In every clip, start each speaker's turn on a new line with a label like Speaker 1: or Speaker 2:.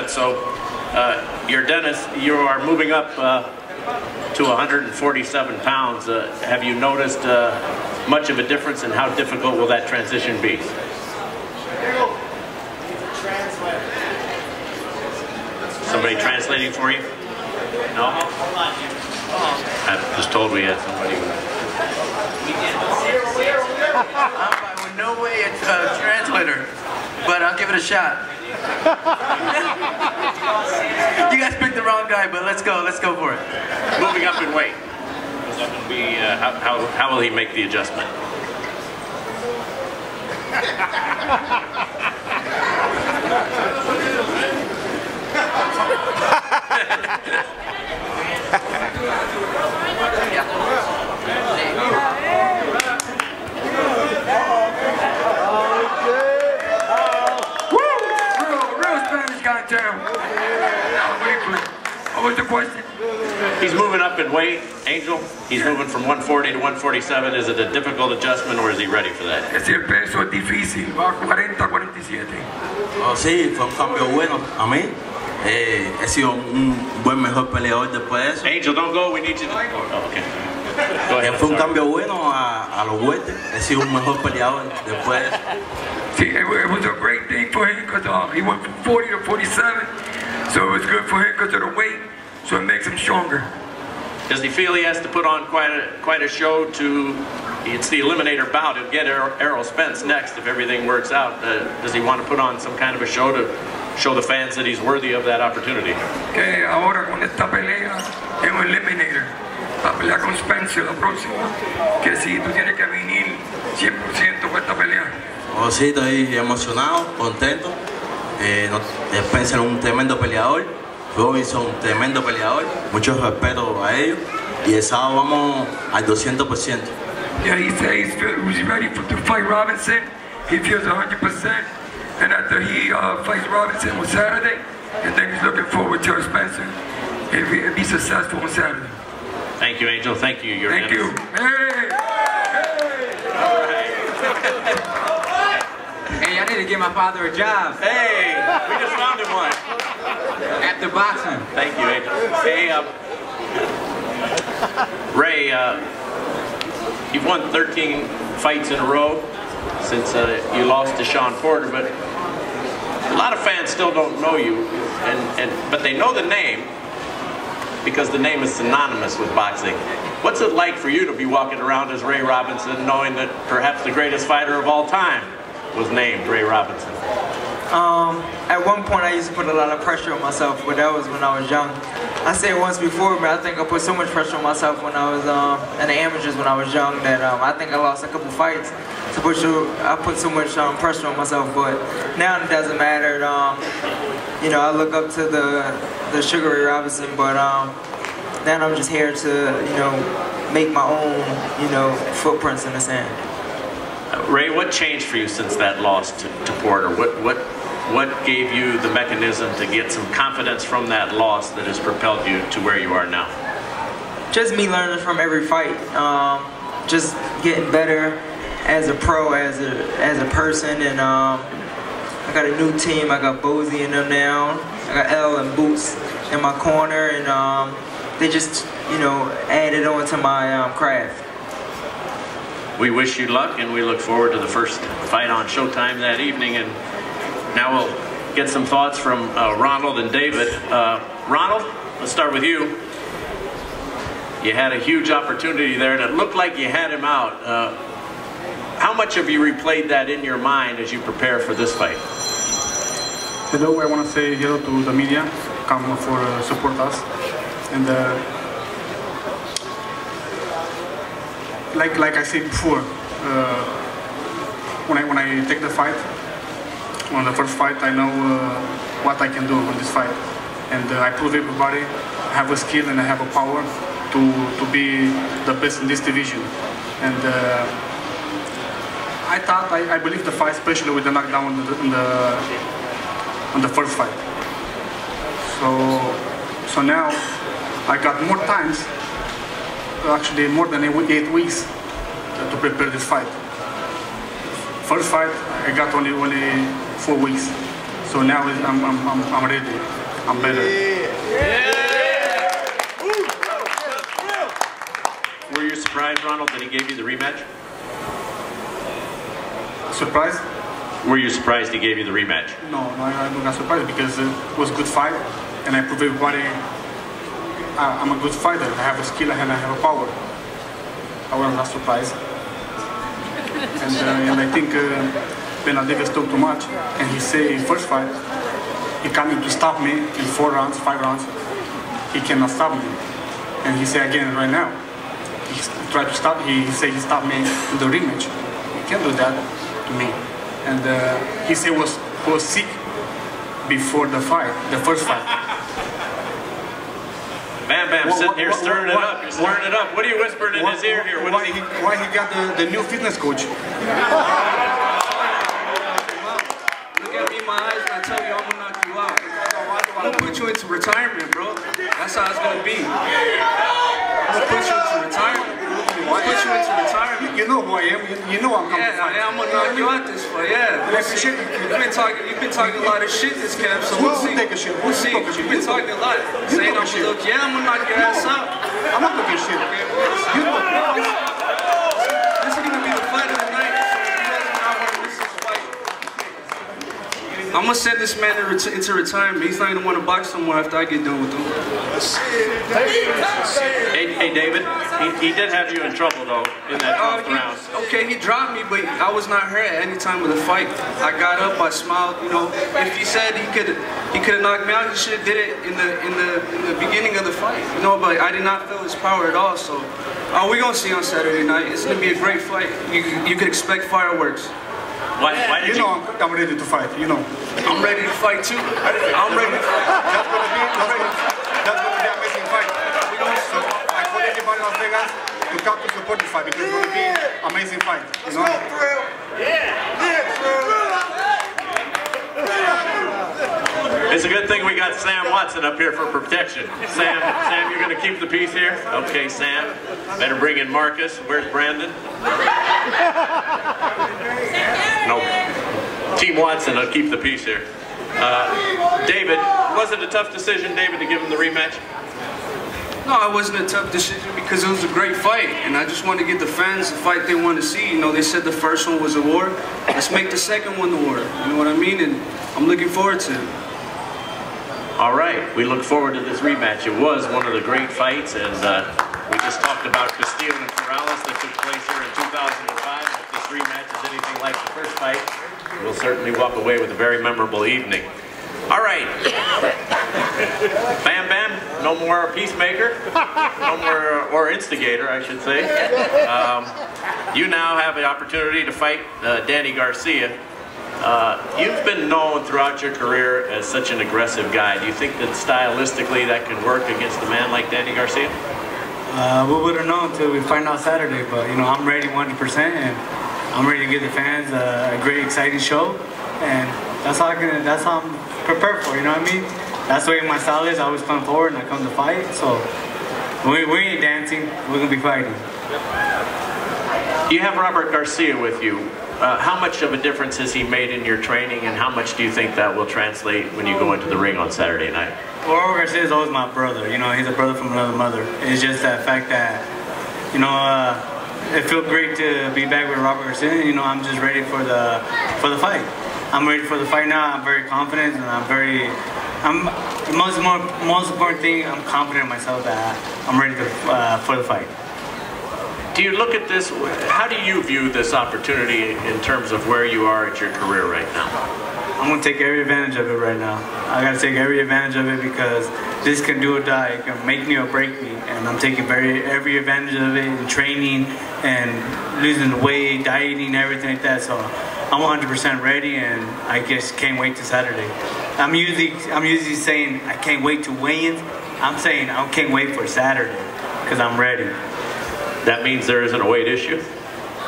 Speaker 1: So, you're Dennis. You are moving up to 147 pounds. Have you noticed much of a difference, and how difficult will that transition be? Somebody translating for you? No? I was told we had somebody.
Speaker 2: With no way it's a translator, but I'll give it a shot. You guys picked the wrong guy, but let's go for it.
Speaker 1: Moving up in weight. How will he make the adjustment?
Speaker 2: What was the question?
Speaker 1: He's moving up in weight, Angel. He's moving from 140 to 147. Is it a difficult adjustment, or is he ready for that?
Speaker 2: Ese peso es difícil, va a 40-47.
Speaker 3: Oh, sí, fue un cambio bueno a mí. He sido un buen mejor peleador después de eso.
Speaker 1: Angel, don't go. We need you to... Oh, okay. Go ahead.
Speaker 3: Fue un cambio bueno a los welter. He sido un mejor peleador después de eso.
Speaker 2: See, it was a great thing for him because he went from 40 to 47, so it was good for him because of the weight, so it makes him stronger.
Speaker 1: Does he feel he has to put on quite a show to... It's the eliminator bout. He'll get Errol Spence next if everything works out. Does he want to put on some kind of a show to show the fans that he's worthy of that opportunity?
Speaker 2: Que ahora con esta pelea es un eliminator. La pelea con Spencer la próxima. Que si tú tienes que venir 100% para esta pelea.
Speaker 3: Oh, sí, estoy emocionado, contento. Spencer es un tremendo peleador. Robinson un tremendo peleador. Mucho respeto a ellos. Y el sábado vamos al 200%.
Speaker 2: Yeah, he says he's ready to fight Robinson. He feels 100%. And after he fights Robinson on Saturday, and then he's looking forward to Spencer if he's successful on Saturday.
Speaker 1: Thank you, Angel. Thank you.
Speaker 2: Thank you. Hey!
Speaker 1: All right.
Speaker 4: Hey, I need to get my father a job.
Speaker 1: Hey, we just found him one.
Speaker 4: After boxing.
Speaker 1: Thank you, Angel. Hey, Ray, you've won 13 fights in a row since you lost to Sean Porter, but a lot of fans still don't know you, but they know the name because the name is synonymous with boxing. What's it like for you to be walking around as Ray Robinson, knowing that perhaps the greatest fighter of all time was named Ray Robinson?
Speaker 5: At one point I used to put a lot of pressure on myself, but that was when I was young. I said it once before, but I think I put so much pressure on myself when I was in the amateurs when I was young that I think I lost a couple fights. I put so much pressure on myself, but now it doesn't matter. You know, I look up to the Sugar Ray Robinson, but now I'm just here to, you know, make my own, you know, footprints in the sand.
Speaker 1: Ray, what changed for you since that loss to Porter? What gave you the mechanism to get some confidence from that loss that has propelled you to where you are now?
Speaker 5: Just me learning from every fight. Just getting better as a pro, as a person, and I got a new team. I got Bozy in them now. I got L and Boots in my corner, and they just, you know, added on to my craft.
Speaker 1: We wish you luck, and we look forward to the first fight on Showtime that evening. And now we'll get some thoughts from Ronald and David. Ronald, let's start with you. You had a huge opportunity there, and it looked like you had him out. How much have you replayed that in your mind as you prepare for this fight?
Speaker 6: Hello, I want to say hello to the media. Come for support us. And like I said before, when I take the fight, on the first fight, I know what I can do on this fight, and I prove everybody I have a skill and I have a power to be the best in this division. And I believe the fight, especially with the knockdown on the first fight. So now I got more times, actually more than 8 weeks to prepare this fight. First fight I got only 4 weeks. So now I'm ready. I'm better.
Speaker 1: Were you surprised, Ronald, that he gave you the rematch?
Speaker 6: Surprised?
Speaker 1: Were you surprised he gave you the rematch?
Speaker 6: No, I'm not surprised because it was a good fight, and I proved everybody I'm a good fighter. I have a skill and I have a power. I was not surprised. And I think Benavides talked too much, and he said in first fight, he coming to stop me in 4 rounds, 5 rounds. He cannot stop me. And he said again right now, he tried to stop, he said he stopped me in the rematch. He can't do that to me. And he said was sick before the fight, the first fight.
Speaker 1: Bam Bam, sitting here stirring it up. You're stirring it up. What are you whispering in his ear here?
Speaker 6: Why he got the new fitness coach?
Speaker 7: Look at me in my eyes and I tell you I'm gonna knock you out. I'm gonna put you into retirement, bro. That's how it's gonna be. I'm gonna put you into retirement. I'll put you into retirement.
Speaker 6: You know who I am. You know I'm coming to fight.
Speaker 7: Yeah, I'm gonna knock you out this fight. Yeah.
Speaker 6: I appreciate it.
Speaker 7: You've been talking a lot of shit this camp, so we'll see.
Speaker 6: Take a shit.
Speaker 7: We'll see. You've been talking a lot. Saying I'm gonna look, yeah, I'm gonna knock your ass out.
Speaker 6: I'm not looking shit. You know.
Speaker 7: This is gonna be the fight of the night. I'm gonna send this man into retirement. He's not gonna want to box no more after I get done with him.
Speaker 1: Hey David, he did have you in trouble though in that 12th round.
Speaker 7: Okay, he dropped me, but I was not hurt at any time of the fight. I got up, I smiled. You know, if he said he could have knocked me out, he should have did it in the beginning of the fight. You know, but I did not feel his power at all. So we're gonna see on Saturday night. It's gonna be a great fight. You could expect fireworks.
Speaker 1: Why did you
Speaker 6: know I'm ready to fight, you know.
Speaker 7: I'm ready to fight too. I'm ready to fight.
Speaker 6: That's gonna be an amazing fight. So I call everybody in Las Vegas to come to support this fight because it's gonna be an amazing fight. You know?
Speaker 1: It's a good thing we got Sam Watson up here for protection. Sam, you're gonna keep the peace here? Okay, Sam. Better bring in Marcus. Where's Brandon? No. Team Watson will keep the peace here. David, was it a tough decision, David, to give him the rematch?
Speaker 7: No, it wasn't a tough decision because it was a great fight, and I just wanted to give the fans the fight they want to see. You know, they said the first one was a war. Let's make the second one the war. You know what I mean? And I'm looking forward to it.
Speaker 1: All right, we look forward to this rematch. It was one of the great fights, and we just talked about Castillo and Corrales that took place here in 2005. If this rematch is anything like the first fight, we'll certainly walk away with a very memorable evening. All right. Bam Bam, no more peacemaker, no more, or instigator, I should say. You now have the opportunity to fight Danny Garcia. You've been known throughout your career as such an aggressive guy. Do you think that stylistically that could work against a man like Danny Garcia?
Speaker 8: We would have known until we find out Saturday, but you know, I'm ready 100%, and I'm ready to give the fans a great, exciting show, and that's how I'm prepared for. You know what I mean? That's the way my style is. I always come forward and I come to fight. So we ain't dancing. We're gonna be fighting.
Speaker 1: You have Robert Garcia with you. How much of a difference has he made in your training, and how much do you think that will translate when you go into the ring on Saturday night?
Speaker 8: Well, Robert Garcia is always my brother. You know, he's a brother from another mother. It's just that fact that, you know, it feels great to be back with Robert Garcia. You know, I'm just ready for the fight. I'm ready for the fight now. I'm very confident, and the most important thing, I'm confident in myself that I'm ready for the fight.
Speaker 1: Do you look at this, how do you view this opportunity in terms of where you are at your career right now?
Speaker 8: I'm going to take every advantage of it right now. I got to take every advantage of it because this can do or die. It can make me or break me. And I'm taking every advantage of it in training and losing the weight, dieting, everything like that. So I'm 100% ready, and I just can't wait to Saturday. I'm usually saying I can't wait to weigh-ins. I'm saying I can't wait for Saturday because I'm ready.
Speaker 1: That means there isn't a weight issue?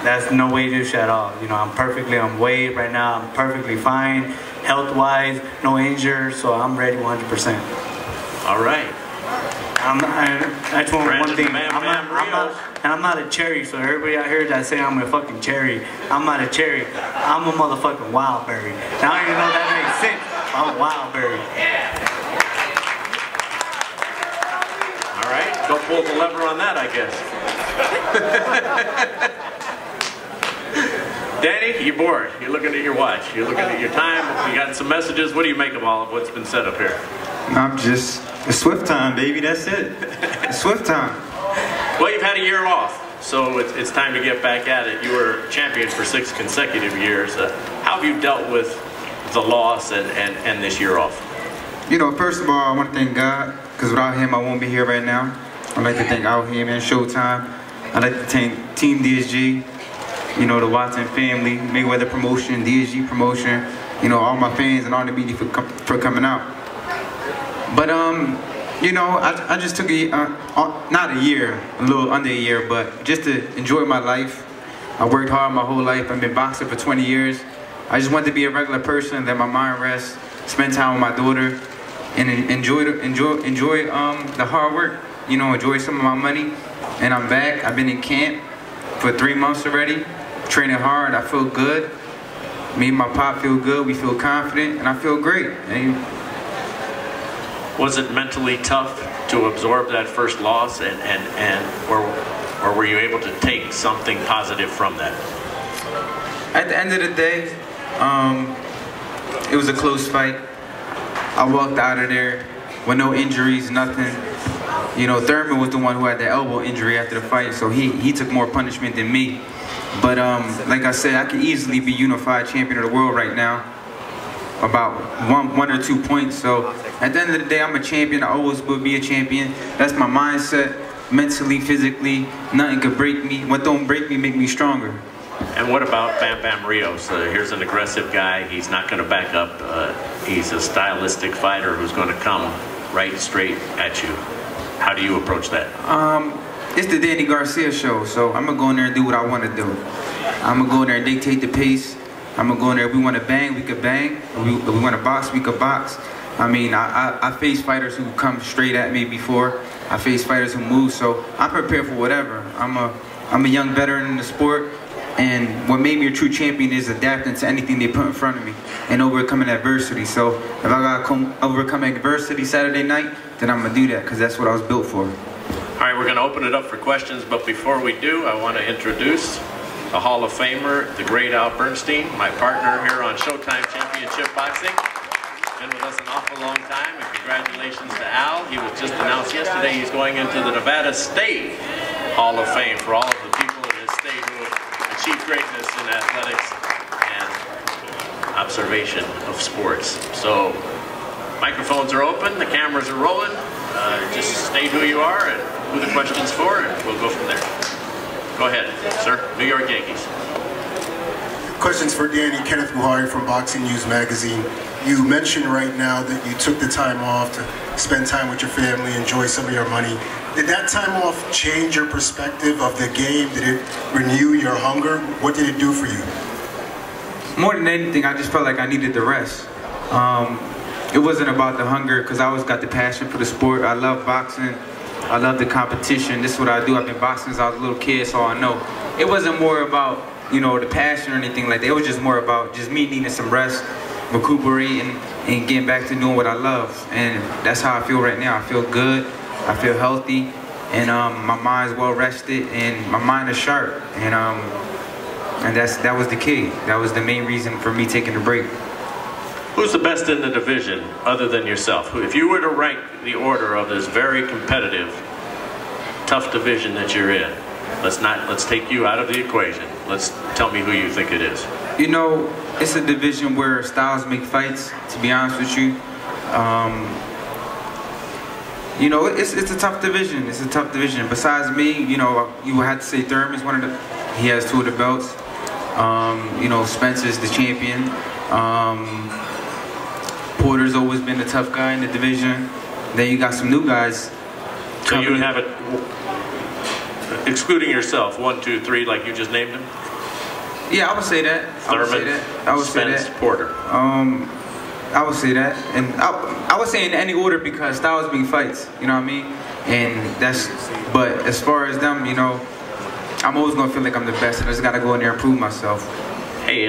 Speaker 8: That's no weight issue at all. You know, I'm perfectly on weight right now. I'm perfectly fine, health-wise, no injuries, so I'm ready 100%.
Speaker 1: All right.
Speaker 8: I just want one thing.
Speaker 1: I'm
Speaker 8: not a cherry, so everybody out here that say I'm a fucking cherry, I'm not a cherry. I'm a motherfucking wild berry. Now I don't even know if that makes sense. I'm wild, Barry.
Speaker 1: All right, go pull the lever on that, I guess. Danny, you're bored. You're looking at your watch. You're looking at your time. You got some messages. What do you make of all of what's been said up here?
Speaker 4: I'm just, it's Swift time, baby, that's it. It's Swift time.
Speaker 1: Well, you've had a year off, so it's time to get back at it. You were champion for 6 consecutive years. How have you dealt with the loss and this year off?
Speaker 4: You know, first of all, I want to thank God, because without him, I won't be here right now. I'd like to thank Out Here, man, Showtime. I'd like to thank Team DSG, you know, the Watson family, Mayweather Promotion, DSG Promotion, you know, all my fans and all the media for coming out. But, you know, I just took not a year, a little under a year, but just to enjoy my life. I worked hard my whole life. I've been boxing for 20 years. I just wanted to be a regular person, let my mind rest, spend time with my daughter, and enjoy the hard work. You know, enjoy some of my money. And I'm back. I've been in camp for 3 months already, training hard. I feel good. Me and my pop feel good. We feel confident, and I feel great.
Speaker 1: Was it mentally tough to absorb that first loss, or were you able to take something positive from that?
Speaker 4: At the end of the day, it was a close fight. I walked out of there with no injuries, nothing. You know, Thurman was the one who had the elbow injury after the fight, so he took more punishment than me. But like I said, I could easily be unified champion of the world right now, about one or 2 points. So at the end of the day, I'm a champion. I always will be a champion. That's my mindset, mentally, physically. Nothing could break me. What don't break me make me stronger.
Speaker 1: And what about Bam Bam Rios? Here's an aggressive guy. He's not going to back up. He's a stylistic fighter who's going to come right straight at you. How do you approach that?
Speaker 4: It's the Danny Garcia show, so I'm going to go in there and do what I want to do. I'm going to go in there and dictate the pace. I'm going to go in there. If we want to bang, we could bang. If we want to box, we could box. I mean, I face fighters who come straight at me before. I face fighters who move, so I'm prepared for whatever. I'm a young veteran in the sport. And what made me a true champion is adapting to anything they put in front of me and overcoming adversity. So if I gotta overcome adversity Saturday night, then I'm gonna do that, because that's what I was built for.
Speaker 1: All right, we're gonna open it up for questions, but before we do, I want to introduce the Hall of Famer, the great Al Bernstein, my partner here on Showtime Championship Boxing. Been with us an awful long time, and congratulations to Al. He was just announced yesterday he's going into the Nevada State Hall of Fame for all of the people in this state who have achieved greatness in athletics and observation of sports. So microphones are open, the cameras are rolling. Just state who you are and who the question's for, and we'll go from there. Go ahead, sir. New York Yankees.
Speaker 9: Questions for Danny. Kenneth Buhari from Boxing News Magazine. You mentioned right now that you took the time off to spend time with your family, enjoy some of your money. Did that time off change your perspective of the game? Did it renew your hunger? What did it do for you?
Speaker 4: More than anything, I just felt like I needed the rest. It wasn't about the hunger, because I always got the passion for the sport. I love boxing. I love the competition. This is what I do. I've been boxing since I was a little kid, so I know. It wasn't more about, you know, the passion or anything like that. It was just more about just me needing some rest, recuperating, and getting back to doing what I love. And that's how I feel right now. I feel good. I feel healthy, and my mind's well rested, and my mind is sharp. And that was the key. That was the main reason for me taking the break.
Speaker 1: Who's the best in the division other than yourself? If you were to rank the order of this very competitive, tough division that you're in, let's take you out of the equation. Let's tell me who you think it is.
Speaker 4: You know, it's a division where styles make fights, to be honest with you. You know, it's a tough division. It's a tough division. Besides me, you know, you would have to say Thurman's one of the, he has 2 of the belts. You know, Spencer's the champion. Porter's always been the tough guy in the division. Then you got some new guys.
Speaker 1: So you would have it, excluding yourself, 1, 2, 3, like you just named them?
Speaker 4: Yeah, I would say that.
Speaker 1: Thurman, Spence, Porter.
Speaker 4: I would say that, and I would say in any order, because styles make fights. You know what I mean? And that's. But as far as them, you know, I'm always gonna feel like I'm the best, and I just gotta go in there and prove myself.
Speaker 1: Hey,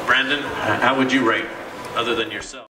Speaker 1: Brandon, how would you rate other than yourself.